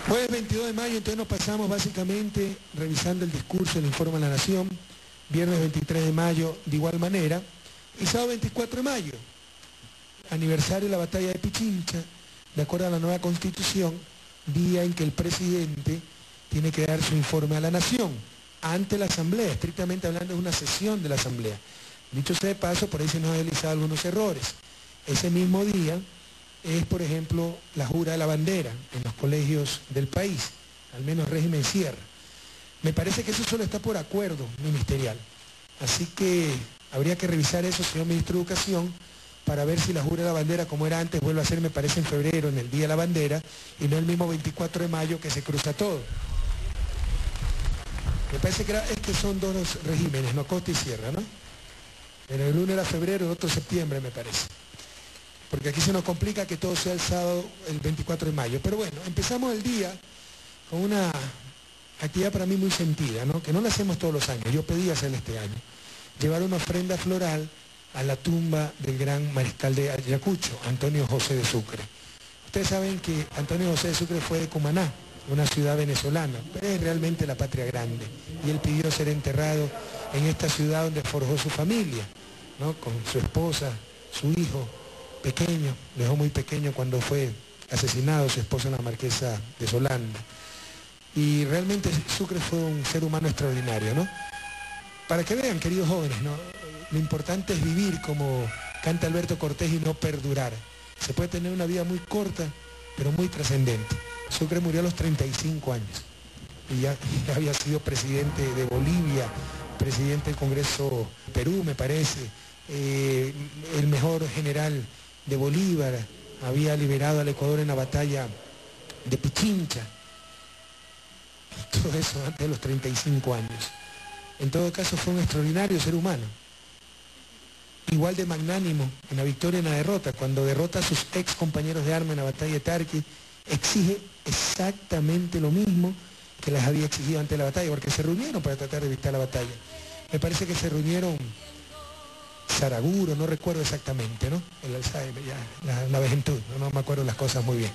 Jueves 22 de mayo, entonces nos pasamos básicamente revisando el discurso, el informe a la Nación. Viernes 23 de mayo, de igual manera. Y sábado 24 de mayo, aniversario de la batalla de Pichincha, de acuerdo a la nueva Constitución, día en que el presidente tiene que dar su informe a la Nación, ante la Asamblea, estrictamente hablando de una sesión de la Asamblea. Dicho sea de paso, por ahí se nos han realizado algunos errores. Ese mismo día es, por ejemplo, la jura de la bandera en los colegios del país, al menos régimen Sierra. Me parece que eso solo está por acuerdo ministerial. Así que habría que revisar eso, señor ministro de Educación, para ver si la jura de la bandera, como era antes, vuelve a ser, me parece, en febrero, en el Día de la Bandera, y no el mismo 24 de mayo que se cruza todo. Me parece que estos son dos regímenes, no Costa y Sierra, ¿no? Pero el uno era febrero, el otro septiembre, me parece. Porque aquí se nos complica que todo sea el sábado, el 24 de mayo. Pero bueno, empezamos el día con una actividad para mí muy sentida, ¿no? Que no la hacemos todos los años, yo pedí hacerla este año. Llevar una ofrenda floral a la tumba del gran mariscal de Ayacucho, Antonio José de Sucre. Ustedes saben que Antonio José de Sucre fue de Cumaná, una ciudad venezolana, pero es realmente la patria grande. Y él pidió ser enterrado en esta ciudad donde forjó su familia, ¿no? Con su esposa, su hijo pequeño, lo dejó muy pequeño cuando fue asesinado su esposa, la marquesa de Solanda. Y realmente Sucre fue un ser humano extraordinario, ¿no? Para que vean, queridos jóvenes, ¿no? Lo importante es vivir como canta Alberto Cortés y no perdurar. Se puede tener una vida muy corta, pero muy trascendente. Sucre murió a los 35 años y ya había sido presidente de Bolivia, presidente del Congreso Perú, me parece, el mejor general de Bolívar, había liberado al Ecuador en la batalla de Pichincha. Todo eso antes de los 35 años. En todo caso fue un extraordinario ser humano. Igual de magnánimo en la victoria y en la derrota. Cuando derrota a sus ex compañeros de armas en la batalla de Tarqui, exige exactamente lo mismo que les había exigido antes de la batalla, porque se reunieron para tratar de evitar la batalla. Me parece que se reunieron Saraguro, no recuerdo exactamente, ¿no? El Alzheimer, ya, la vejentud, no me acuerdo las cosas muy bien.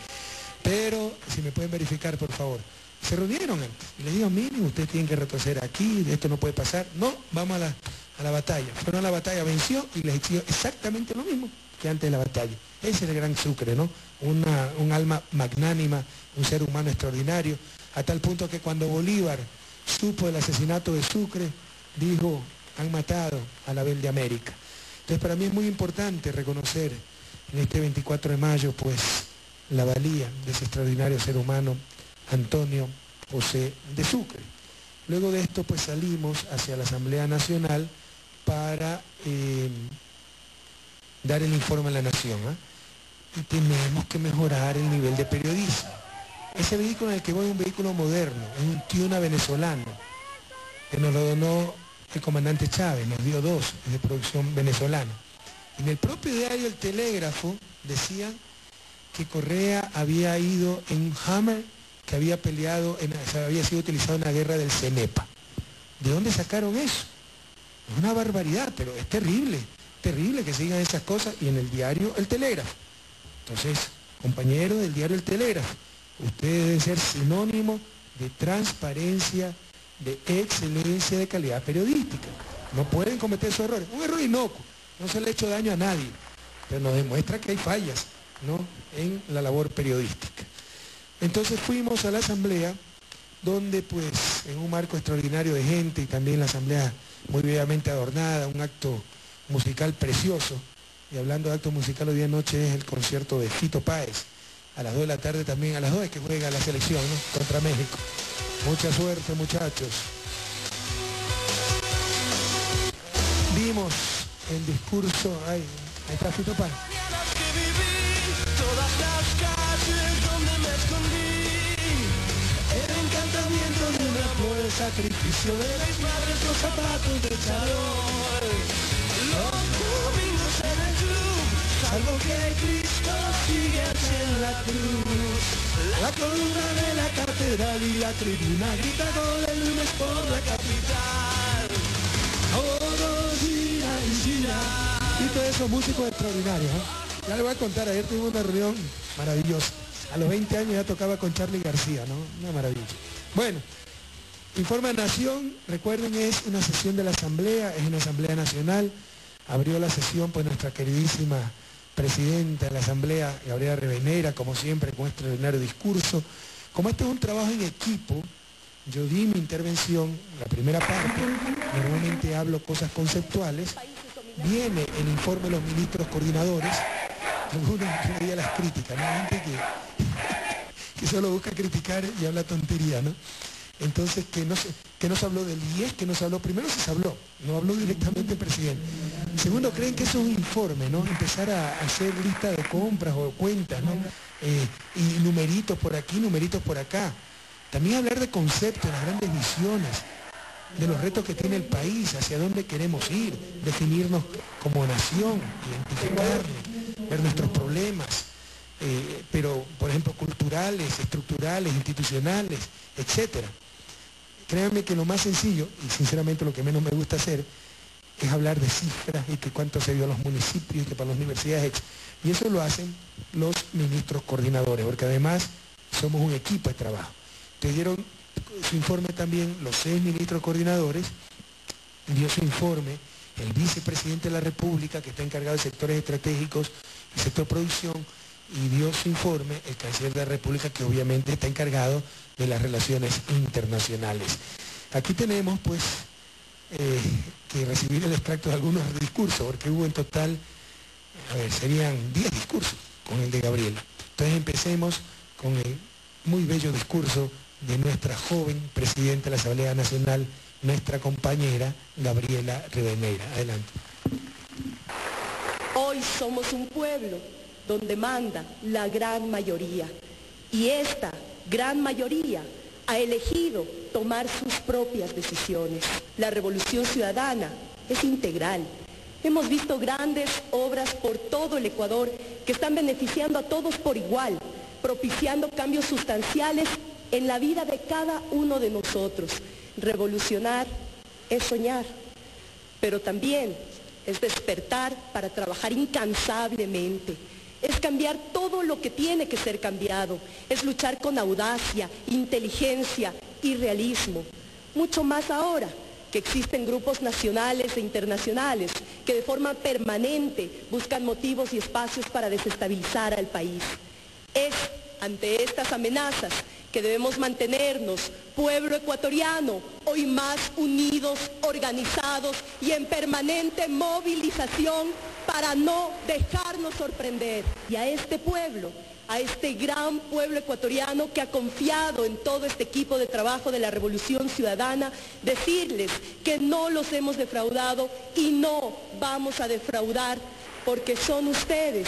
Pero, si me pueden verificar, por favor. Se reunieron antes y les digo, miren, ustedes tienen que retroceder aquí, esto no puede pasar. No, vamos a la batalla. Fueron a la batalla, venció y les exigió exactamente lo mismo que antes de la batalla. Ese es el gran Sucre, ¿no? Un alma magnánima, un ser humano extraordinario, a tal punto que cuando Bolívar supo del asesinato de Sucre, dijo, han matado a la Abel de América. Entonces para mí es muy importante reconocer en este 24 de mayo, pues, la valía de ese extraordinario ser humano, Antonio José de Sucre. Luego de esto, pues salimos hacia la Asamblea Nacional para dar el informe a la Nación, ¿eh? Y tenemos que mejorar el nivel de periodismo. Ese vehículo en el que voy es un vehículo moderno, es un Tiuna venezolano, que nos lo donó el comandante Chávez, nos dio dos, es de producción venezolana. En el propio diario El Telégrafo decían que Correa había ido en un Hammer que había peleado, había sido utilizado en la guerra del Cenepa. ¿De dónde sacaron eso? Es una barbaridad, pero es terrible que se digan esas cosas, y en el diario El Telégrafo. Entonces, compañeros del diario El Telégrafo, ustedes deben ser sinónimo de transparencia, de excelencia, de calidad periodística. No pueden cometer esos errores. Un error inocuo, no se le ha hecho daño a nadie, pero nos demuestra que hay fallas, ¿no?, en la labor periodística. Entonces fuimos a la asamblea, donde pues en un marco extraordinario de gente y también la asamblea muy bellamente adornada, un acto musical precioso. Y hablando de acto musical, hoy día noche es el concierto de Fito Páez. A las 2 de la tarde también, a las 2 es que juega la selección, ¿no?, contra México. Mucha suerte, muchachos. Vimos el discurso, ahí está Fito Páez. El sacrificio de mis madres, los zapatos de charol, los domingos en el club, salvo que Cristo sigue en la cruz. La columna de la catedral y la tribuna grita gol el lunes por la capital. Todos y todos esos músicos extraordinarios, ¿eh? Ya les voy a contar, ayer tuvimos una reunión maravillosa. A los 20 años ya tocaba con Charly García, ¿no? Una maravilla. Bueno, Informa Nación, recuerden, es una sesión de la Asamblea, es una Asamblea Nacional. Abrió la sesión pues nuestra queridísima presidenta de la Asamblea, Gabriela Rivadeneira, como siempre, con este extraordinario discurso. Como este es un trabajo en equipo, yo di mi intervención, la primera parte, normalmente hablo cosas conceptuales, viene el informe de los ministros coordinadores, algunos yo veía las críticas, ¿no? Gente que solo busca criticar y habla tontería, ¿no? Entonces, que no se habló del IES, que no se habló, primero se habló, no habló directamente el presidente. Segundo, creen que eso es un informe, ¿no? Empezar a hacer lista de compras o cuentas, ¿no? Y numeritos por aquí, numeritos por acá. También hablar de conceptos, las grandes visiones, de los retos que tiene el país, hacia dónde queremos ir, definirnos como nación, identificarnos, ver nuestros problemas, pero, por ejemplo, culturales, estructurales, institucionales, etcétera. Créanme que lo más sencillo, y sinceramente lo que menos me gusta hacer, es hablar de cifras y que cuánto se dio a los municipios y que para las universidades, y eso lo hacen los ministros coordinadores, porque además somos un equipo de trabajo. Te dieron su informe también los 6 ministros coordinadores, dio su informe el vicepresidente de la República, que está encargado de sectores estratégicos y sector producción, y dio su informe el canciller de la República, que obviamente está encargado de las relaciones internacionales. Aquí tenemos pues que recibir el extracto de algunos discursos, porque hubo en total, serían 10 discursos con el de Gabriela. Entonces empecemos con el muy bello discurso de nuestra joven presidenta de la Asamblea Nacional, nuestra compañera Gabriela Rivadeneira. Adelante. Hoy somos un pueblo donde manda la gran mayoría, y esta gran mayoría ha elegido tomar sus propias decisiones. La revolución ciudadana es integral. Hemos visto grandes obras por todo el Ecuador que están beneficiando a todos por igual, propiciando cambios sustanciales en la vida de cada uno de nosotros. Revolucionar es soñar, pero también es despertar para trabajar incansablemente. Es cambiar todo lo que tiene que ser cambiado. Es luchar con audacia, inteligencia y realismo. Mucho más ahora que existen grupos nacionales e internacionales que de forma permanente buscan motivos y espacios para desestabilizar al país. Es ante estas amenazas que debemos mantenernos, pueblo ecuatoriano, hoy más unidos, organizados y en permanente movilización para no dejarnos sorprender. Y a este pueblo, a este gran pueblo ecuatoriano que ha confiado en todo este equipo de trabajo de la Revolución Ciudadana, decirles que no los hemos defraudado y no vamos a defraudar, porque son ustedes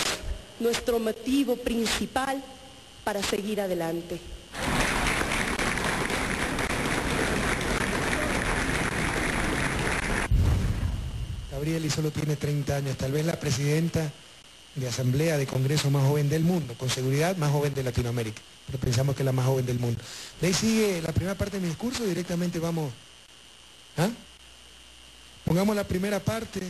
nuestro motivo principal para seguir adelante. Gabriela y solo tiene 30 años, tal vez la presidenta de Asamblea de Congreso más joven del mundo, con seguridad más joven de Latinoamérica, pero pensamos que es la más joven del mundo. De ahí sigue la primera parte de mi discurso, directamente vamos, pongamos la primera parte,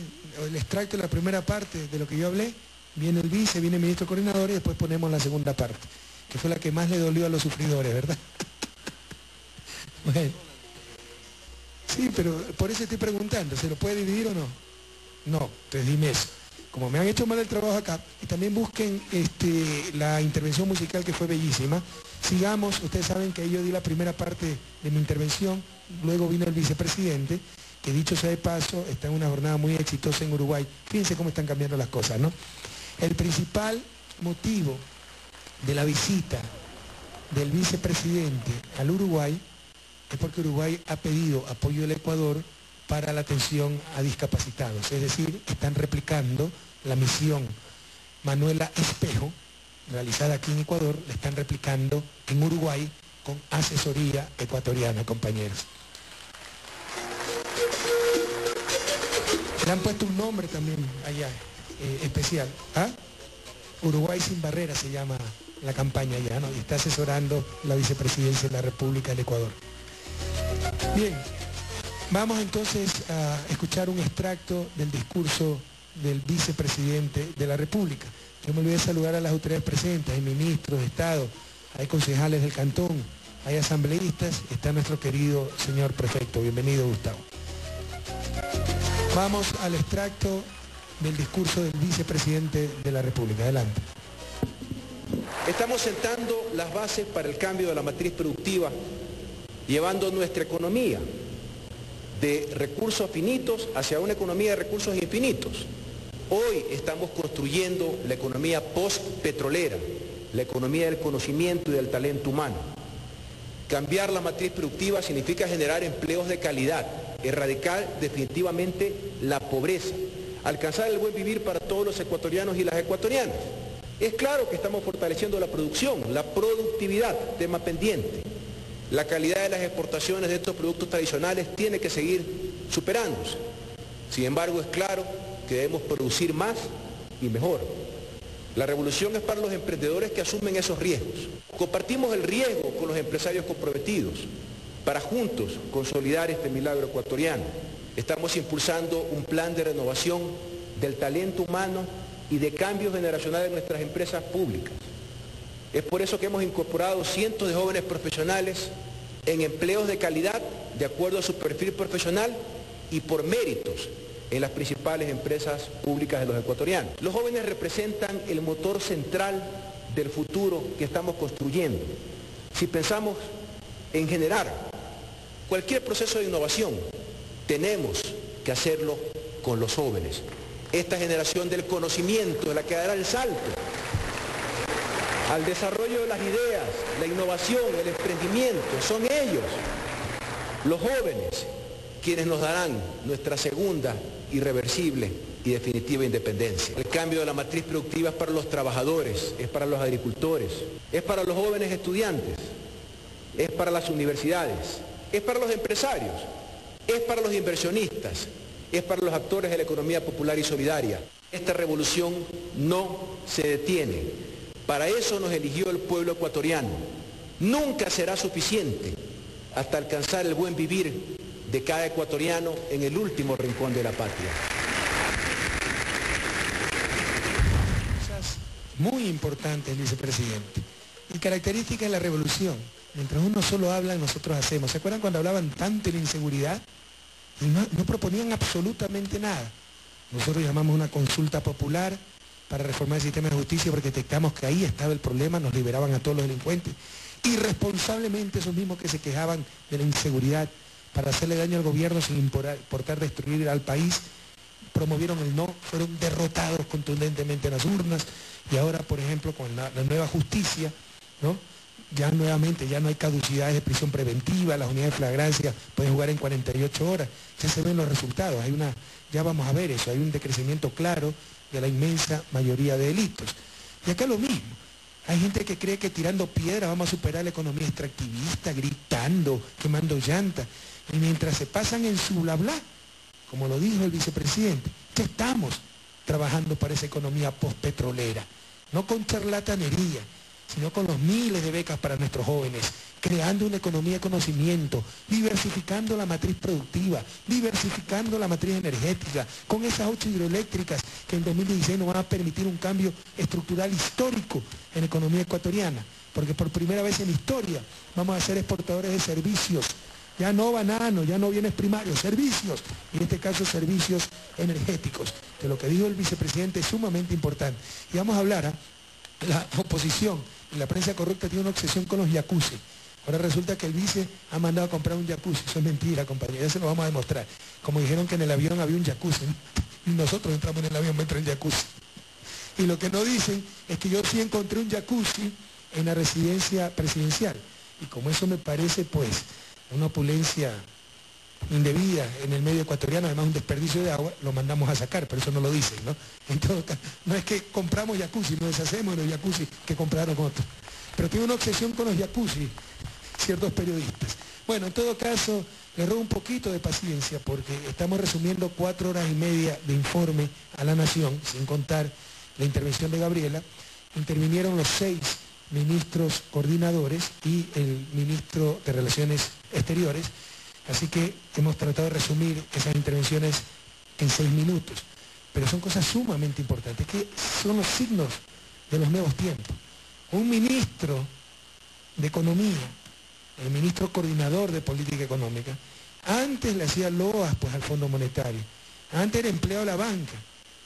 el extracto de la primera parte de lo que yo hablé, viene el vice, viene el ministro coordinador y después ponemos la segunda parte, que fue la que más le dolió a los sufridores, ¿verdad? Bueno. Sí, pero por eso estoy preguntando, ¿se lo puede dividir o no? No, entonces dime eso. Como me han hecho mal el trabajo acá, y también busquen la intervención musical que fue bellísima. Sigamos, ustedes saben que yo di la primera parte de mi intervención, luego vino el vicepresidente, que dicho sea de paso, está en una jornada muy exitosa en Uruguay. Fíjense cómo están cambiando las cosas, ¿no? El principal motivo de la visita del vicepresidente al Uruguay es porque Uruguay ha pedido apoyo del Ecuador para la atención a discapacitados, es decir, están replicando la misión Manuela Espejo, realizada aquí en Ecuador, la están replicando en Uruguay con asesoría ecuatoriana, compañeros. Le han puesto un nombre también allá, especial. Uruguay sin barreras se llama la campaña allá, ¿no? Y está asesorando la vicepresidencia de la República del Ecuador. Bien, vamos entonces a escuchar un extracto del discurso del vicepresidente de la República. Yo me olvidé de saludar a las autoridades presentes, hay ministros de Estado, hay concejales del cantón, hay asambleístas, está nuestro querido señor prefecto. Bienvenido, Gustavo. Vamos al extracto del discurso del vicepresidente de la República. Adelante. Estamos sentando las bases para el cambio de la matriz productiva, llevando nuestra economía de recursos finitos hacia una economía de recursos infinitos. Hoy estamos construyendo la economía post-petrolera, la economía del conocimiento y del talento humano. Cambiar la matriz productiva significa generar empleos de calidad, erradicar definitivamente la pobreza, alcanzar el buen vivir para todos los ecuatorianos y las ecuatorianas. Es claro que estamos fortaleciendo la producción, la productividad, tema pendiente. La calidad de las exportaciones de estos productos tradicionales tiene que seguir superándose. Sin embargo, es claro que debemos producir más y mejor. La revolución es para los emprendedores que asumen esos riesgos. Compartimos el riesgo con los empresarios comprometidos para juntos consolidar este milagro ecuatoriano. Estamos impulsando un plan de renovación del talento humano y de cambio generacional en nuestras empresas públicas. Es por eso que hemos incorporado cientos de jóvenes profesionales en empleos de calidad de acuerdo a su perfil profesional y por méritos en las principales empresas públicas de los ecuatorianos. Los jóvenes representan el motor central del futuro que estamos construyendo. Si pensamos en generar cualquier proceso de innovación, tenemos que hacerlo con los jóvenes. Esta generación del conocimiento es la que dará el salto al desarrollo de las ideas, la innovación, el emprendimiento. Son ellos, los jóvenes, quienes nos darán nuestra segunda, irreversible y definitiva independencia. El cambio de la matriz productiva es para los trabajadores, es para los agricultores, es para los jóvenes estudiantes, es para las universidades, es para los empresarios, es para los inversionistas, es para los actores de la economía popular y solidaria. Esta revolución no se detiene. Para eso nos eligió el pueblo ecuatoriano. Nunca será suficiente hasta alcanzar el buen vivir de cada ecuatoriano en el último rincón de la patria. Cosas muy importantes, vicepresidente. Y característica de la revolución. Mientras uno solo habla, nosotros hacemos. ¿Se acuerdan cuando hablaban tanto de la inseguridad? Y no proponían absolutamente nada. Nosotros llamamos una consulta popular para reformar el sistema de justicia porque detectamos que ahí estaba el problema, nos liberaban a todos los delincuentes. Irresponsablemente esos mismos que se quejaban de la inseguridad para hacerle daño al gobierno sin importar destruir al país, promovieron el no, fueron derrotados contundentemente en las urnas y ahora, por ejemplo, con la nueva justicia, ¿no? Ya nuevamente ya no hay caducidades de prisión preventiva, las unidades de flagrancia pueden jugar en 48 horas, ya se ven los resultados, ya vamos a ver eso, hay un decrecimiento claro de la inmensa mayoría de delitos. Y acá lo mismo, hay gente que cree que tirando piedra vamos a superar la economía extractivista, gritando, quemando llantas, y mientras se pasan en su bla bla, como lo dijo el vicepresidente, ya estamos trabajando para esa economía postpetrolera, no con charlatanería, sino con los miles de becas para nuestros jóvenes, creando una economía de conocimiento, diversificando la matriz productiva, diversificando la matriz energética, con esas 8 hidroeléctricas que en 2016 nos van a permitir un cambio estructural histórico en la economía ecuatoriana, porque por primera vez en la historia vamos a ser exportadores de servicios, ya no bananos, ya no bienes primarios, servicios, y en este caso servicios energéticos, que lo que dijo el vicepresidente es sumamente importante. Y vamos a hablar, la oposición y la prensa corrupta tiene una obsesión con los jacuzzi. Ahora resulta que el vice ha mandado a comprar un jacuzzi. Eso es mentira, compañera, ya se lo vamos a demostrar. Como dijeron que en el avión había un jacuzzi, ¿no? Nosotros entramos en el avión mientras el jacuzzi. Y lo que no dicen es que yo sí encontré un jacuzzi en la residencia presidencial. Y como eso me parece, pues, una opulencia indebida en el medio ecuatoriano, además un desperdicio de agua, lo mandamos a sacar, pero eso no lo dicen, ¿no? En todo caso, no es que compramos jacuzzi, nos deshacemos de los jacuzzi que compraron otros. Pero tiene una obsesión con los jacuzzi ciertos periodistas. Bueno, en todo caso, le ruego un poquito de paciencia porque estamos resumiendo 4 horas y media de informe a la Nación, sin contar la intervención de Gabriela. Intervinieron los 6 ministros coordinadores y el ministro de Relaciones Exteriores. Así que hemos tratado de resumir esas intervenciones en 6 minutos. Pero son cosas sumamente importantes, que son los signos de los nuevos tiempos. Un ministro de Economía, el ministro coordinador de Política Económica, antes le hacía loas pues, al Fondo Monetario, antes era empleado de la banca,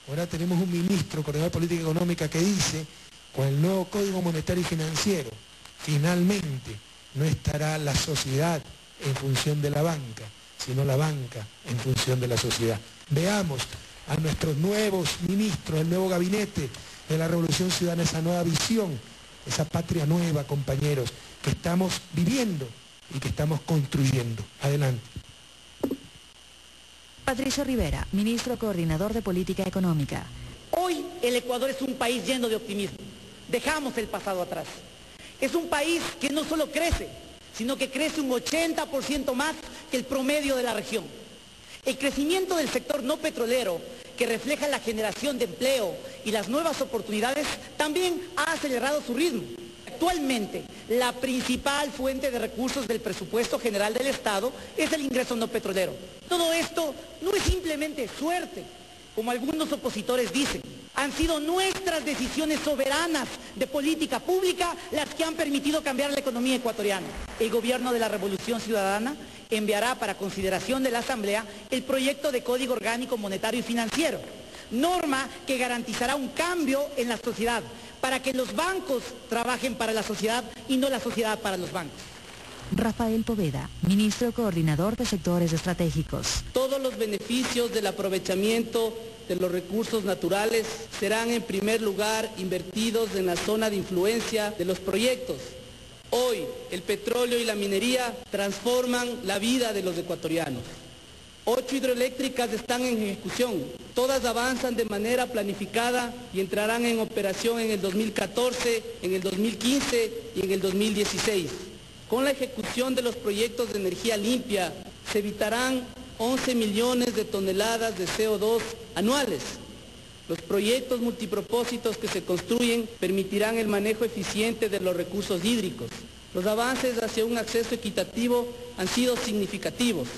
ahora tenemos un ministro coordinador de Política Económica que dice, con el nuevo Código Monetario y Financiero, finalmente no estará la sociedad en función de la banca, sino la banca en función de la sociedad. Veamos a nuestros nuevos ministros, el nuevo gabinete de la Revolución Ciudadana, esa nueva visión, esa patria nueva, compañeros, que estamos viviendo y que estamos construyendo. Adelante. Patricio Rivera, ministro coordinador de Política Económica. Hoy el Ecuador es un país lleno de optimismo. Dejamos el pasado atrás. Es un país que no solo crece, sino que crece un 80% más que el promedio de la región. El crecimiento del sector no petrolero, que refleja la generación de empleo y las nuevas oportunidades, también ha acelerado su ritmo. Actualmente, la principal fuente de recursos del presupuesto general del Estado es el ingreso no petrolero. Todo esto no es simplemente suerte, como algunos opositores dicen. Han sido nuestras decisiones soberanas de política pública las que han permitido cambiar la economía ecuatoriana. El gobierno de la Revolución Ciudadana enviará para consideración de la Asamblea el proyecto de Código Orgánico Monetario y Financiero, norma que garantizará un cambio en la sociedad, para que los bancos trabajen para la sociedad y no la sociedad para los bancos. Rafael Poveda, ministro coordinador de sectores estratégicos. Todos los beneficios del aprovechamiento de los recursos naturales serán en primer lugar invertidos en la zona de influencia de los proyectos. Hoy el petróleo y la minería transforman la vida de los ecuatorianos. 8 hidroeléctricas están en ejecución, todas avanzan de manera planificada y entrarán en operación en el 2014, en el 2015 y en el 2016. Con la ejecución de los proyectos de energía limpia se evitarán 11 millones de toneladas de CO2 anuales. Los proyectos multipropósitos que se construyen permitirán el manejo eficiente de los recursos hídricos. Los avances hacia un acceso equitativo han sido significativos.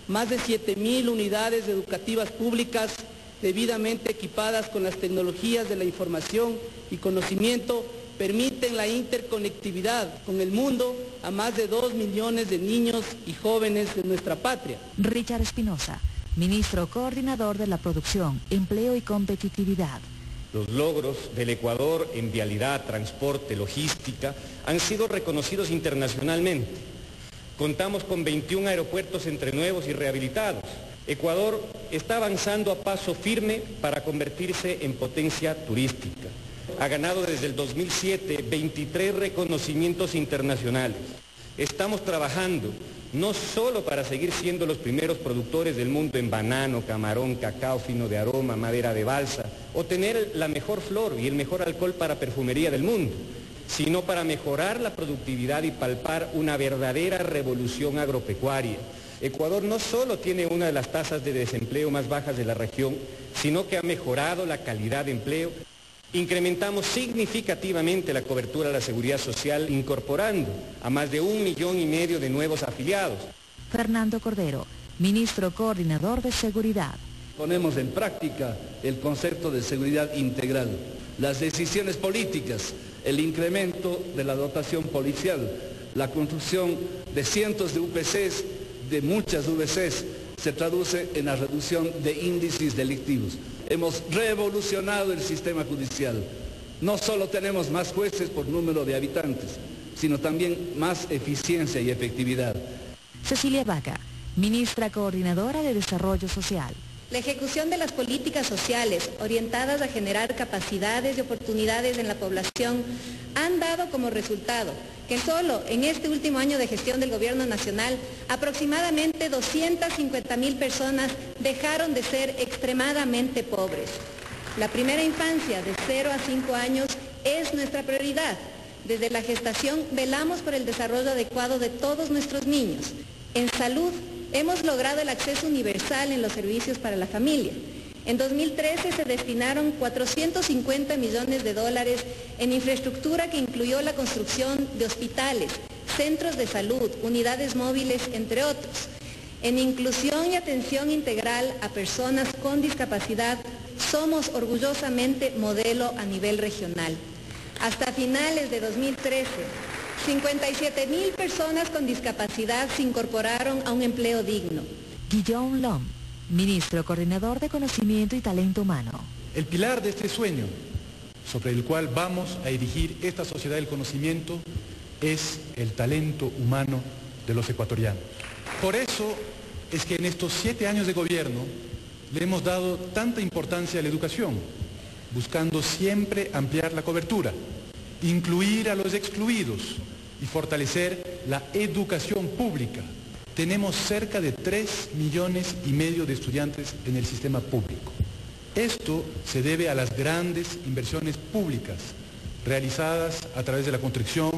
Más de 7.000 unidades educativas públicas debidamente equipadas con las tecnologías de la información y conocimiento permiten la interconectividad con el mundo a más de 2 millones de niños y jóvenes de nuestra patria. Richard Espinosa, ministro coordinador de la Producción, Empleo y Competitividad. Los logros del Ecuador en vialidad, transporte, logística han sido reconocidos internacionalmente. Contamos con 21 aeropuertos entre nuevos y rehabilitados. Ecuador está avanzando a paso firme para convertirse en potencia turística. Ha ganado desde el 2007 23 reconocimientos internacionales. Estamos trabajando no solo para seguir siendo los primeros productores del mundo en banano, camarón, cacao fino de aroma, madera de balsa, o tener la mejor flor y el mejor alcohol para perfumería del mundo, sino para mejorar la productividad y palpar una verdadera revolución agropecuaria. Ecuador no solo tiene una de las tasas de desempleo más bajas de la región, sino que ha mejorado la calidad de empleo. Incrementamos significativamente la cobertura de la seguridad social, incorporando a más de 1,5 millones de nuevos afiliados. Fernando Cordero, ministro coordinador de Seguridad. Ponemos en práctica el concepto de seguridad integral. Las decisiones políticas, el incremento de la dotación policial, la construcción de cientos de UPCs, de muchas VCs, se traduce en la reducción de índices delictivos. Hemos revolucionado el sistema judicial. No solo tenemos más jueces por número de habitantes, sino también más eficiencia y efectividad. Cecilia Vaca, ministra coordinadora de Desarrollo Social. La ejecución de las políticas sociales orientadas a generar capacidades y oportunidades en la población han dado como resultado que solo en este último año de gestión del Gobierno Nacional aproximadamente 250.000 personas dejaron de ser extremadamente pobres. La primera infancia de 0 a 5 años es nuestra prioridad. Desde la gestación velamos por el desarrollo adecuado de todos nuestros niños. En salud, hemos logrado el acceso universal en los servicios para la familia. En 2013 se destinaron 450 millones de dólares en infraestructura que incluyó la construcción de hospitales, centros de salud, unidades móviles, entre otros. En inclusión y atención integral a personas con discapacidad, somos orgullosamente modelo a nivel regional. Hasta finales de 2013, 57.000 personas con discapacidad se incorporaron a un empleo digno. Guillaume Lom, ministro coordinador de Conocimiento y Talento Humano. El pilar de este sueño, sobre el cual vamos a erigir esta sociedad del conocimiento, es el talento humano de los ecuatorianos. Por eso es que en estos 7 años de gobierno le hemos dado tanta importancia a la educación, buscando siempre ampliar la cobertura, incluir a los excluidos y fortalecer la educación pública. Tenemos cerca de 3,5 millones de estudiantes en el sistema público. Esto se debe a las grandes inversiones públicas realizadas a través de la construcción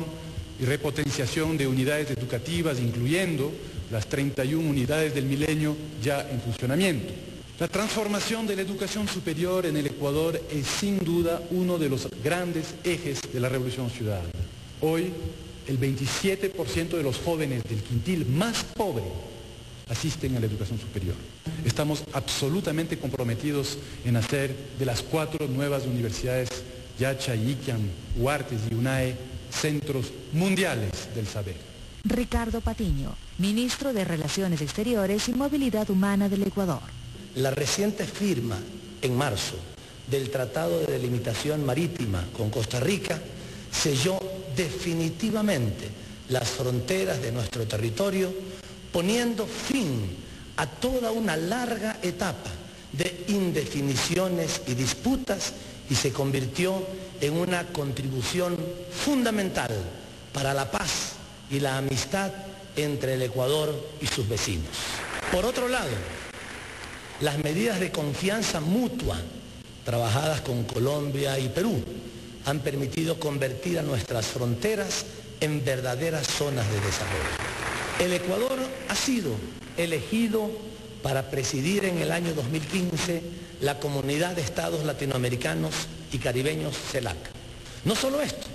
y repotenciación de unidades educativas, incluyendo las 31 unidades del Milenio ya en funcionamiento. La transformación de la educación superior en el Ecuador es sin duda uno de los grandes ejes de la revolución ciudadana. Hoy, el 27% de los jóvenes del quintil más pobre asisten a la educación superior. Estamos absolutamente comprometidos en hacer de las 4 nuevas universidades, Yacha, Iquiam, Huartes y UNAE, centros mundiales del saber. Ricardo Patiño, ministro de Relaciones Exteriores y Movilidad Humana del Ecuador. La reciente firma, en marzo, del Tratado de Delimitación Marítima con Costa Rica selló definitivamente las fronteras de nuestro territorio, poniendo fin a toda una larga etapa de indefiniciones y disputas, y se convirtió en una contribución fundamental para la paz y la amistad entre el Ecuador y sus vecinos. Por otro lado, las medidas de confianza mutua trabajadas con Colombia y Perú han permitido convertir a nuestras fronteras en verdaderas zonas de desarrollo. El Ecuador ha sido elegido para presidir en el año 2015 la Comunidad de Estados Latinoamericanos y Caribeños, CELAC. No solo esto,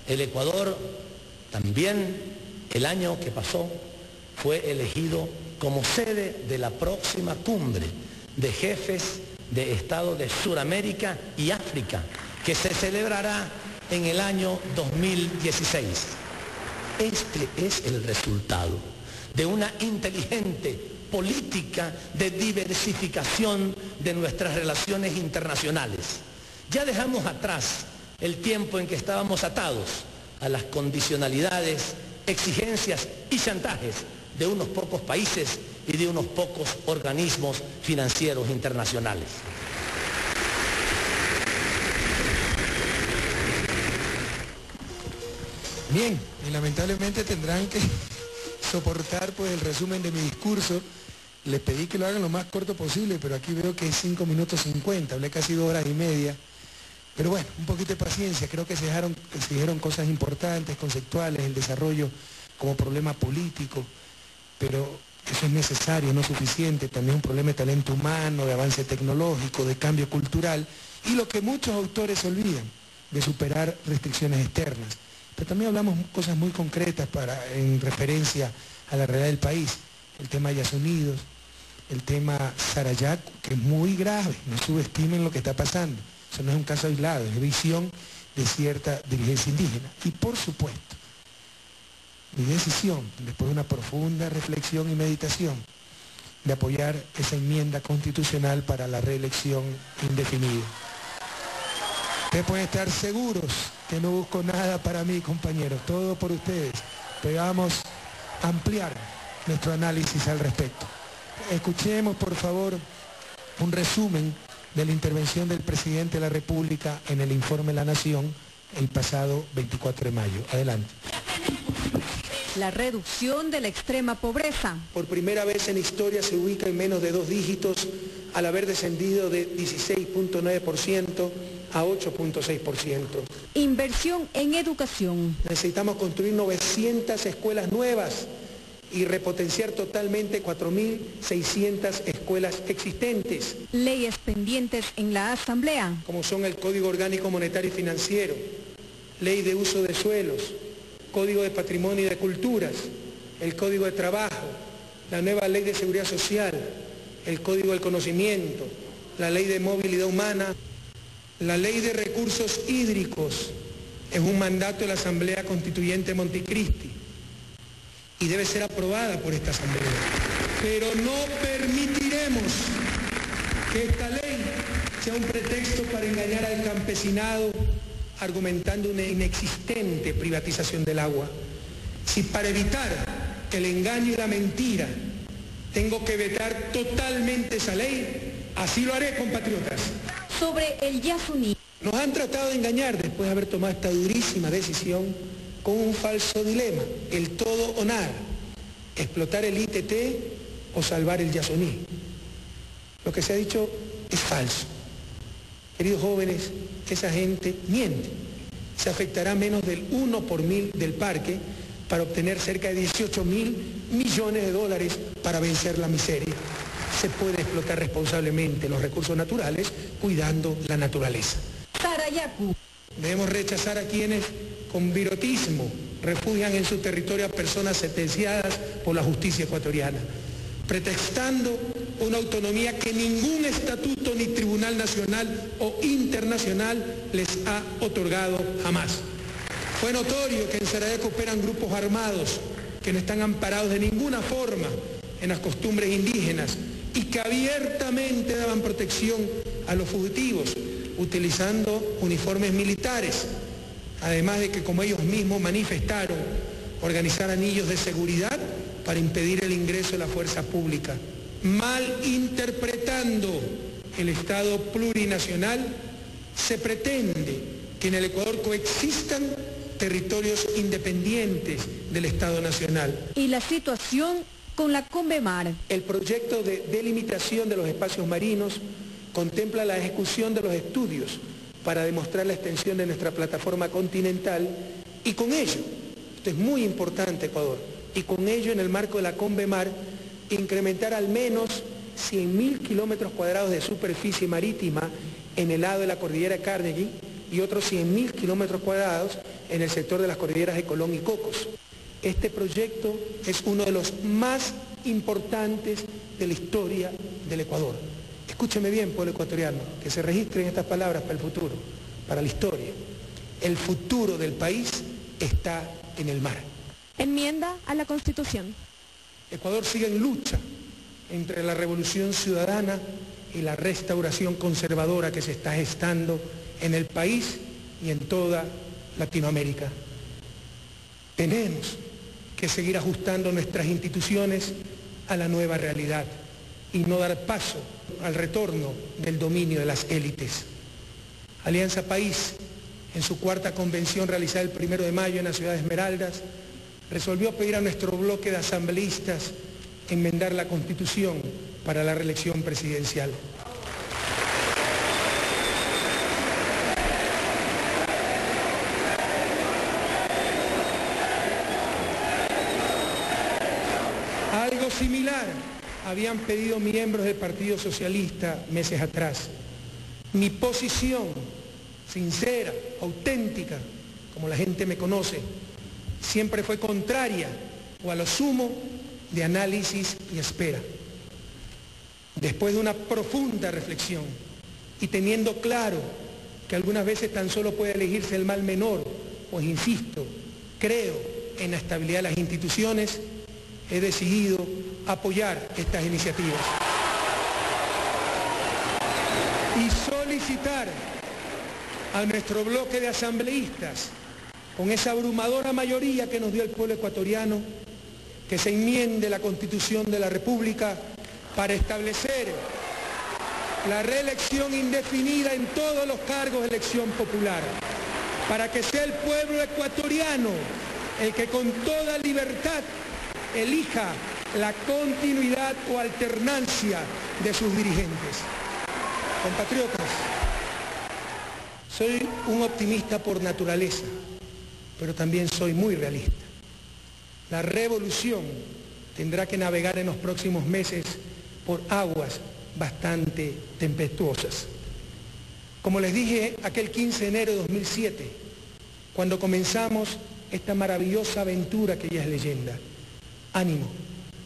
el Ecuador también el año que pasó fue elegido como sede de la próxima cumbre de jefes de Estado de Sudamérica y África, que se celebrará en el año 2016. Este es el resultado de una inteligente política de diversificación de nuestras relaciones internacionales. Ya dejamos atrás el tiempo en que estábamos atados a las condicionalidades, exigencias y chantajes de unos pocos países y de unos pocos organismos financieros internacionales. Bien, y lamentablemente tendrán que soportar pues el resumen de mi discurso. Les pedí que lo hagan lo más corto posible, pero aquí veo que es 5 minutos 50, hablé casi 2 horas y media. Pero bueno, un poquito de paciencia, creo que se dijeron cosas importantes, conceptuales, el desarrollo como problema político, pero eso es necesario, no suficiente, también un problema de talento humano, de avance tecnológico, de cambio cultural, y lo que muchos autores olvidan, de superar restricciones externas. Pero también hablamos cosas muy concretas en referencia a la realidad del país, el tema Yasunidos, el tema Sarayac, que es muy grave, no subestimen lo que está pasando. Eso no es un caso aislado, es visión de cierta dirigencia indígena. Y por supuesto, mi decisión, después de una profunda reflexión y meditación, de apoyar esa enmienda constitucional para la reelección indefinida. Ustedes pueden estar seguros que no busco nada para mí, compañeros, todo por ustedes. Pero vamos a ampliar nuestro análisis al respecto. Escuchemos, por favor, un resumen de la intervención del presidente de la República en el informe La Nación el pasado 24 de mayo. Adelante. La reducción de la extrema pobreza. Por primera vez en la historia se ubica en menos de 2 dígitos al haber descendido de 16.9% a 8.6%. Inversión en educación. Necesitamos construir 900 escuelas nuevas y repotenciar totalmente 4.600 escuelas existentes. Leyes pendientes en la Asamblea. Como son el Código Orgánico Monetario y Financiero, Ley de Uso de Suelos, Código de Patrimonio y de Culturas, el Código de Trabajo, la nueva Ley de Seguridad Social, el Código del Conocimiento, la Ley de Movilidad Humana, la Ley de Recursos Hídricos, es un mandato de la Asamblea Constituyente de Montecristi y debe ser aprobada por esta Asamblea. Pero no permitiremos que esta ley sea un pretexto para engañar al campesinado argumentando una inexistente privatización del agua. Si para evitar el engaño y la mentira tengo que vetar totalmente esa ley, así lo haré, compatriotas. Sobre el Yasuní. Nos han tratado de engañar después de haber tomado esta durísima decisión con un falso dilema, el todo o nada, explotar el ITT o salvar el Yasuní. Lo que se ha dicho es falso. Queridos jóvenes, esa gente miente. Se afectará menos del 1 por 1000 del parque para obtener cerca de 18.000 millones de dólares para vencer la miseria. Se puede explotar responsablemente los recursos naturales cuidando la naturaleza. Tarayacu. Debemos rechazar a quienes con virotismo refugian en su territorio a personas sentenciadas por la justicia ecuatoriana, pretextando una autonomía que ningún estatuto ni tribunal nacional o internacional les ha otorgado jamás. Fue notorio que en Sarayaco operan grupos armados que no están amparados de ninguna forma en las costumbres indígenas y que abiertamente daban protección a los fugitivos, utilizando uniformes militares, además de que, como ellos mismos manifestaron, organizar anillos de seguridad para impedir el ingreso de la fuerza pública. Malinterpretando el Estado plurinacional, se pretende que en el Ecuador coexistan territorios independientes del Estado nacional. Y la situación con la Convemar. El proyecto de delimitación de los espacios marinos contempla la ejecución de los estudios para demostrar la extensión de nuestra plataforma continental y con ello, esto es muy importante, Ecuador, y con ello en el marco de la Convemar incrementar al menos 100.000 kilómetros cuadrados de superficie marítima en el lado de la cordillera de Carnegie y otros 100.000 kilómetros cuadrados en el sector de las cordilleras de Colón y Cocos. Este proyecto es uno de los más importantes de la historia del Ecuador. Escúcheme bien, pueblo ecuatoriano, que se registren estas palabras para el futuro, para la historia. El futuro del país está en el mar. Enmienda a la Constitución. Ecuador sigue en lucha entre la revolución ciudadana y la restauración conservadora que se está gestando en el país y en toda Latinoamérica. Tenemos que seguir ajustando nuestras instituciones a la nueva realidad y no dar paso al retorno del dominio de las élites. Alianza País, en su cuarta convención realizada el 1 de mayo en la ciudad de Esmeraldas, resolvió pedir a nuestro bloque de asambleístas enmendar la Constitución para la reelección presidencial. Algo similar habían pedido miembros del Partido Socialista meses atrás. Mi posición, sincera, auténtica, como la gente me conoce, siempre fue contraria o a lo sumo de análisis y espera. Después de una profunda reflexión y teniendo claro que algunas veces tan solo puede elegirse el mal menor, pues insisto, creo en la estabilidad de las instituciones, he decidido apoyar estas iniciativas y solicitar a nuestro bloque de asambleístas, con esa abrumadora mayoría que nos dio el pueblo ecuatoriano, que se enmiende la Constitución de la República para establecer la reelección indefinida en todos los cargos de elección popular, para que sea el pueblo ecuatoriano el que con toda libertad elija la continuidad o alternancia de sus dirigentes. Compatriotas, soy un optimista por naturaleza, pero también soy muy realista. La revolución tendrá que navegar en los próximos meses por aguas bastante tempestuosas. Como les dije aquel 15 de enero de 2007, cuando comenzamos esta maravillosa aventura que ya es leyenda, ánimo,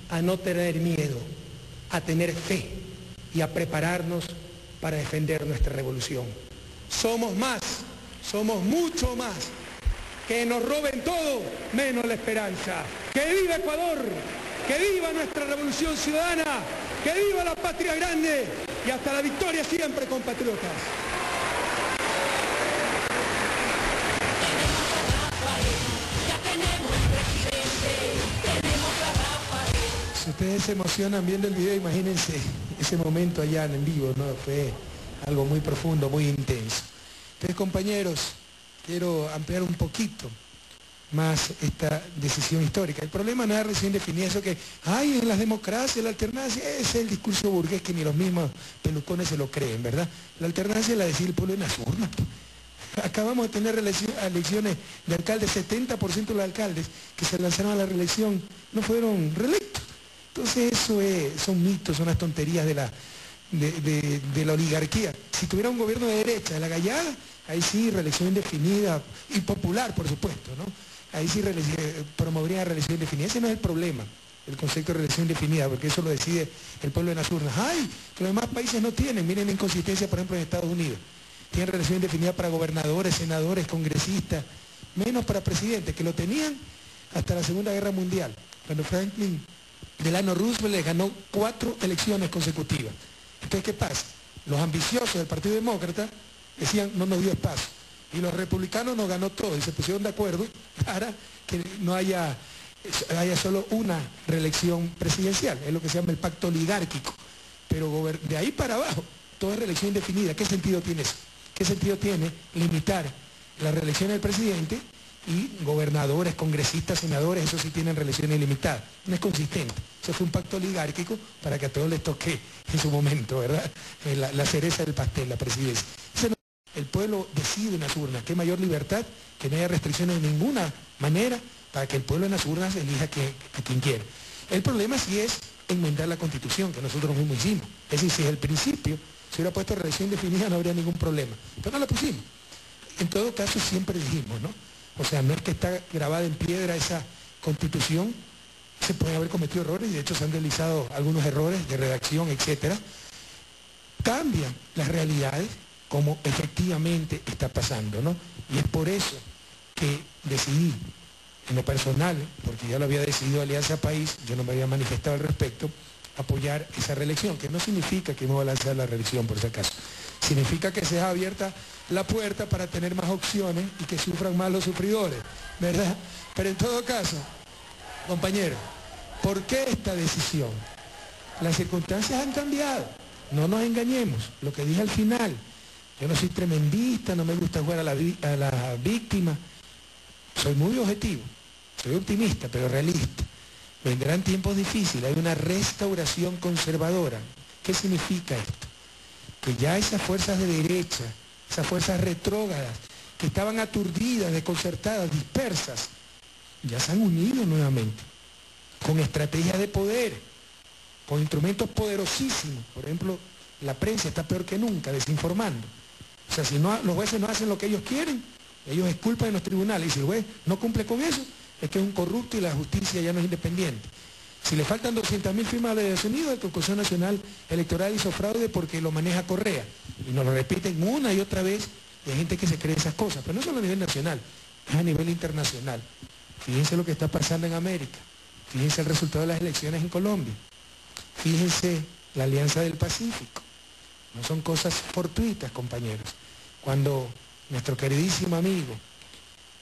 a no tener miedo, a tener fe y a prepararnos para defender nuestra revolución. Somos más, somos mucho más que nos roben todo menos la esperanza. ¡Que viva Ecuador! ¡Que viva nuestra revolución ciudadana! ¡Que viva la patria grande! Y hasta la victoria siempre, compatriotas. Si ustedes se emocionan viendo el video, imagínense ese momento allá en vivo, ¿no? Fue algo muy profundo, muy intenso. Entonces, compañeros, quiero ampliar un poquito más esta decisión histórica. El problema no es recién definida eso que, en las democracias, la alternancia, ese es el discurso burgués que ni los mismos pelucones se lo creen, ¿verdad? La alternancia es la de decir el pueblo en las urnas. Acabamos de tener elecciones de alcaldes, 70% de los alcaldes que se lanzaron a la reelección no fueron reelectos. Entonces eso son mitos, son las tonterías de la oligarquía. Si tuviera un gobierno de derecha, de la Gallada, ahí sí, reelección indefinida, y popular, por supuesto, ¿no? Ahí sí promovería reelección indefinida. Ese no es el problema, el concepto de reelección indefinida, porque eso lo decide el pueblo en las urnas. Que los demás países no tienen. Miren la inconsistencia, por ejemplo, en Estados Unidos. Tienen reelección indefinida para gobernadores, senadores, congresistas, menos para presidentes, que lo tenían hasta la Segunda Guerra Mundial, cuando Franklin Delano Roosevelt le ganó 4 elecciones consecutivas. Entonces, ¿qué pasa? Los ambiciosos del Partido Demócrata decían, no nos dio espacio. Y los republicanos nos ganó todo y se pusieron de acuerdo para que no haya solo una reelección presidencial. Es lo que se llama el pacto oligárquico. Pero de ahí para abajo, todo es reelección indefinida. ¿Qué sentido tiene eso? ¿Qué sentido tiene limitar la reelección del presidente y gobernadores, congresistas, senadores, eso sí tienen reelección ilimitada? No es consistente. Eso fue un pacto oligárquico para que a todos les toque en su momento, ¿verdad? La cereza del pastel, la presidencia. El pueblo decide en las urnas, que hay mayor libertad, que no haya restricciones de ninguna manera para que el pueblo en las urnas elija a quien quiera. El problema sí es enmendar la Constitución, que nosotros mismos hicimos. Es decir, si es el principio se hubiera puesto reelección indefinida no habría ningún problema. Pero no la pusimos. En todo caso siempre dijimos, ¿no? O sea, no es que está grabada en piedra esa Constitución, se pueden haber cometido errores y de hecho se han deslizado algunos errores de redacción, etcétera. Cambian las realidades como efectivamente está pasando, ¿no? Y es por eso que decidí, en lo personal, porque ya lo había decidido Alianza País, yo no me había manifestado al respecto, apoyar esa reelección, que no significa que me voy a lanzar la reelección, por si acaso. Significa que se deja abierta la puerta para tener más opciones y que sufran más los sufridores, ¿verdad? Pero en todo caso, compañeros, ¿por qué esta decisión? Las circunstancias han cambiado, no nos engañemos, lo que dije al final, yo no soy tremendista, no me gusta jugar a la víctima, soy muy objetivo, soy optimista, pero realista. Vendrán tiempos difíciles, hay una restauración conservadora. ¿Qué significa esto? Que ya esas fuerzas de derecha, esas fuerzas retrógradas, que estaban aturdidas, desconcertadas, dispersas, ya se han unido nuevamente, con estrategias de poder, con instrumentos poderosísimos. Por ejemplo, la prensa está peor que nunca, desinformando. O sea, si los jueces no hacen lo que ellos quieren, ellos exculpan en los tribunales, y si el juez no cumple con eso, es que es un corrupto y la justicia ya no es independiente. Si le faltan 200.000 firmas de Estados Unidos, el Consejo Nacional Electoral hizo fraude porque lo maneja Correa. Y nos lo repiten una y otra vez, y hay gente que se cree esas cosas, pero no solo a nivel nacional, es a nivel internacional. Fíjense lo que está pasando en América, fíjense el resultado de las elecciones en Colombia, fíjense la Alianza del Pacífico. No son cosas fortuitas, compañeros. Cuando nuestro queridísimo amigo,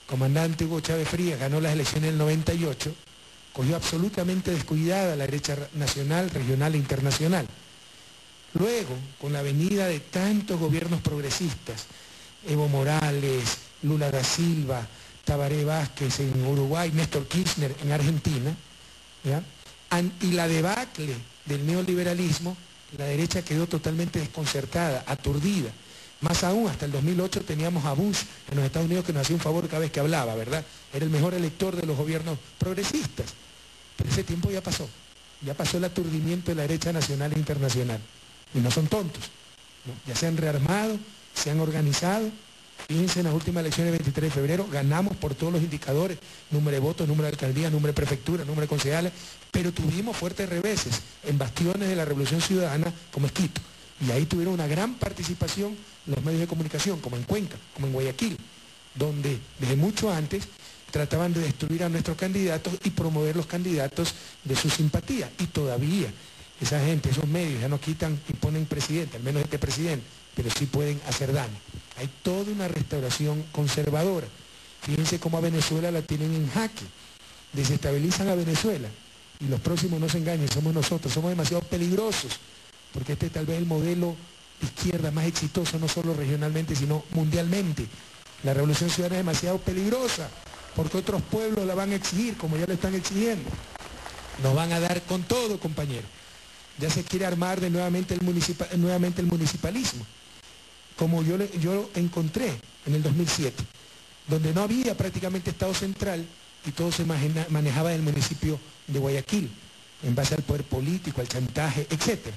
comandante Hugo Chávez Frías, ganó las elecciones del 98, cogió absolutamente descuidada la derecha nacional, regional e internacional. Luego, con la venida de tantos gobiernos progresistas, Evo Morales, Lula da Silva, Tabaré Vázquez en Uruguay, Néstor Kirchner en Argentina, ¿ya? Y la debacle del neoliberalismo, la derecha quedó totalmente desconcertada, aturdida. Más aún, hasta el 2008 teníamos a Bush en los Estados Unidos que nos hacía un favor cada vez que hablaba, ¿verdad? Era el mejor elector de los gobiernos progresistas. Pero ese tiempo ya pasó el aturdimiento de la derecha nacional e internacional. Y no son tontos, ¿no? Ya se han rearmado, se han organizado. Fíjense, en las últimas elecciones del 23 de febrero ganamos por todos los indicadores, número de votos, número de alcaldías, número de prefecturas, número de concejales, pero tuvimos fuertes reveses en bastiones de la Revolución Ciudadana como Quito. Y ahí tuvieron una gran participación los medios de comunicación, como en Cuenca, como en Guayaquil, donde desde mucho antes trataban de destruir a nuestros candidatos y promover los candidatos de su simpatía. Y todavía esa gente, esos medios ya no quitan y ponen presidente, al menos este presidente, pero sí pueden hacer daño. Hay toda una restauración conservadora. Fíjense cómo a Venezuela la tienen en jaque. Desestabilizan a Venezuela. Y los próximos, no se engañen, somos nosotros. Somos demasiado peligrosos, porque este tal vez es el modelo de izquierda más exitoso, no solo regionalmente, sino mundialmente. La revolución ciudadana es demasiado peligrosa, porque otros pueblos la van a exigir, como ya lo están exigiendo. Nos van a dar con todo, compañeros. Ya se quiere armar de nuevamente el municipalismo, como yo encontré en el 2007, donde no había prácticamente Estado central y todo se manejaba en el municipio de Guayaquil, en base al poder político, al chantaje, etc.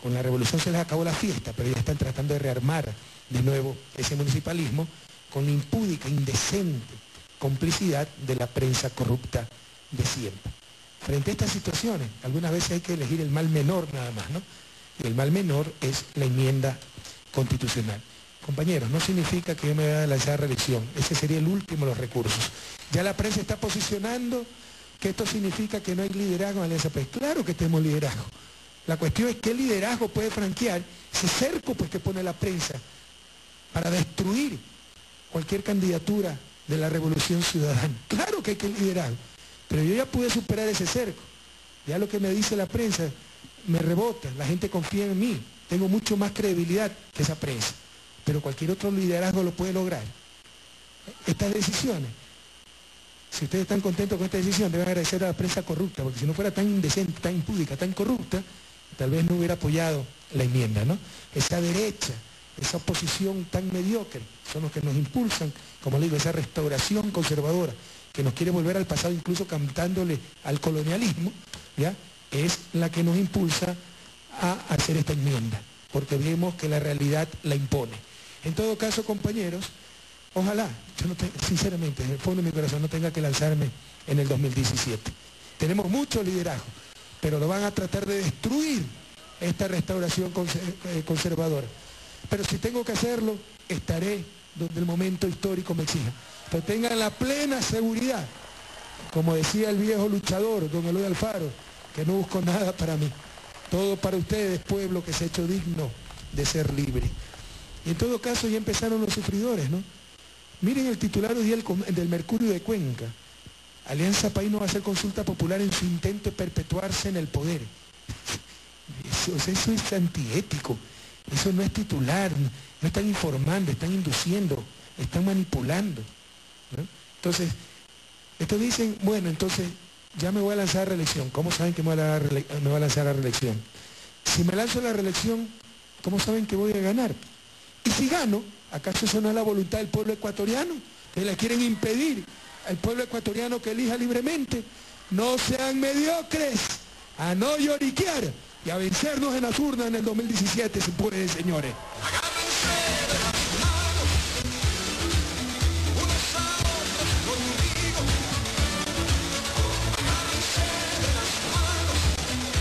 Con la revolución se les acabó la fiesta, pero ya están tratando de rearmar de nuevo ese municipalismo con la impúdica, indecente complicidad de la prensa corrupta de siempre. Frente a estas situaciones, algunas veces hay que elegir el mal menor nada más, ¿no? Y el mal menor es la enmienda constitucional. Compañeros, no significa que yo me vaya a lanzar a reelección, ese sería el último de los recursos. Ya la prensa está posicionando que esto significa que no hay liderazgo en Alianza País. Claro que tenemos liderazgo. La cuestión es qué liderazgo puede franquear ese cerco pues, que pone la prensa para destruir cualquier candidatura de la revolución ciudadana. Claro que hay que liderazgo, pero yo ya pude superar ese cerco. Ya lo que me dice la prensa me rebota, la gente confía en mí, tengo mucho más credibilidad que esa prensa, pero cualquier otro liderazgo lo puede lograr. Estas decisiones, si ustedes están contentos con esta decisión, deben agradecer a la prensa corrupta, porque si no fuera tan indecente, tan impúdica, tan corrupta, tal vez no hubiera apoyado la enmienda, ¿no? Esa derecha, esa oposición tan mediocre, son los que nos impulsan, como le digo, esa restauración conservadora, que nos quiere volver al pasado, incluso cantándole al colonialismo, ¿ya? Es la que nos impulsa a hacer esta enmienda, porque vemos que la realidad la impone. En todo caso, compañeros, ojalá, yo no sinceramente, en el fondo de mi corazón, no tenga que lanzarme en el 2017. Tenemos mucho liderazgo, pero lo van a tratar de destruir esta restauración conservadora. Pero si tengo que hacerlo, estaré donde el momento histórico me exija. Pero tengan la plena seguridad, como decía el viejo luchador, don Eloy Alfaro, que no busco nada para mí. Todo para ustedes, pueblo que se ha hecho digno de ser libre. Y en todo caso ya empezaron los sufridores, ¿no? Miren el titular hoy del Mercurio de Cuenca. Alianza País no va a hacer consulta popular en su intento de perpetuarse en el poder. Eso es antiético. Eso no es titular. No están informando, están induciendo, están manipulando, ¿no? Entonces, estos dicen, bueno, entonces ya me voy a lanzar a reelección. ¿Cómo saben que me voy a lanzar a reelección? Si me lanzo a la reelección, ¿cómo saben que voy a ganar? Y si gano, ¿acaso eso no es la voluntad del pueblo ecuatoriano? Que le quieren impedir al pueblo ecuatoriano que elija libremente. No sean mediocres, a no lloriquear y a vencernos en las urnas en el 2017, si pueden, señores.